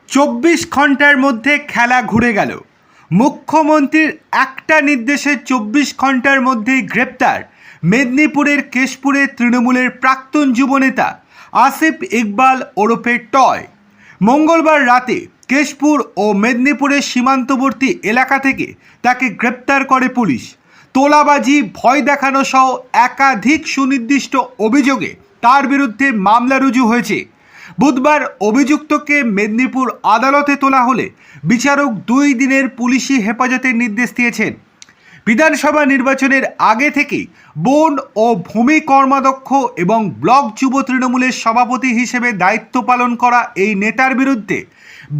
24 ঘন্টার মধ্যে খেলা ঘুরে গেল। মুখ্যমন্ত্রীর একটা নির্দেশে 24 ঘন্টার মধ্যেই গ্রেপ্তার মেদিনীপুরের কেশপুরে তৃণমূলের প্রাক্তন যুবনেতা আসিফ ইকবাল ওরফে টয়। মঙ্গলবার রাতে কেশপুর ও মেদিনীপুরের সীমান্তবর্তী এলাকা থেকে তাকে গ্রেপ্তার করে পুলিশ। তোলাবাজি, ভয় দেখানো সহ একাধিক সুনির্দিষ্ট অভিযোগে তার বিরুদ্ধে মামলা রুজু হয়েছে। বুধবার অভিযুক্তকে মেদিনীপুর আদালতে তোলা হলে বিচারক 2 দিনের পুলিশি হেফাজতের নির্দেশ দিয়েছেন। বিধানসভা নির্বাচনের আগে থেকেই বন ও ভূমি কর্মাধ্যক্ষ এবং ব্লক যুব তৃণমূলের সভাপতি হিসেবে দায়িত্ব পালন করা এই নেতার বিরুদ্ধে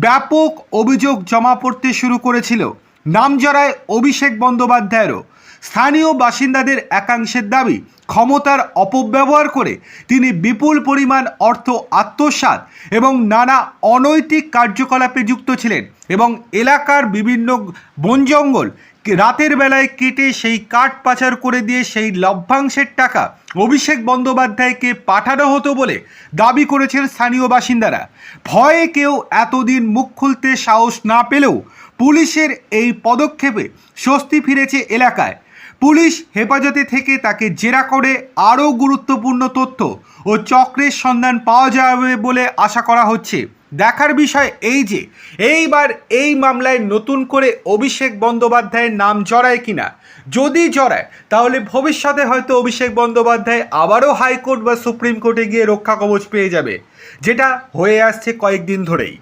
ব্যাপক অভিযোগ জমা পড়তে শুরু করেছিল। নামজড়ায় অভিষেক বন্দ্যোপাধ্যায়েরও। স্থানীয় বাসিন্দাদের একাংশের দাবি, ক্ষমতার অপব্যবহার করে তিনি বিপুল পরিমাণ অর্থ আত্মসাৎ এবং নানা অনৈতিক কার্যকলাপে যুক্ত ছিলেন এবং এলাকার বিভিন্ন বন জঙ্গল রাতের বেলায় কেটে সেই কাঠ পাচার করে দিয়ে সেই লভ্যাংশের টাকা অভিষেক বন্দ্যোপাধ্যায়কে পাঠানো হতো বলে দাবি করেছেন স্থানীয় বাসিন্দারা। ভয়ে কেউ এতদিন মুখ খুলতে সাহস না পেলেও পুলিশের এই পদক্ষেপে স্বস্তি ফিরেছে এলাকায়। পুলিশ হেফাজতে থেকে তাকে জেরা করে আরও গুরুত্বপূর্ণ তথ্য ও চক্রের সন্ধান পাওয়া যাবে বলে আশা করা হচ্ছে। দেখার বিষয় এই যে এইবার এই মামলায় নতুন করে অভিষেক বন্দ্যোপাধ্যায়ের নাম জড়ায় কিনা। যদি জড়ায় তাহলে ভবিষ্যতে হয়তো অভিষেক বন্দ্যোপাধ্যায় আবারও হাইকোর্ট বা সুপ্রিম কোর্টে গিয়ে রক্ষা কবচ পেয়ে যাবে, যেটা হয়ে আসছে কয়েকদিন ধরেই।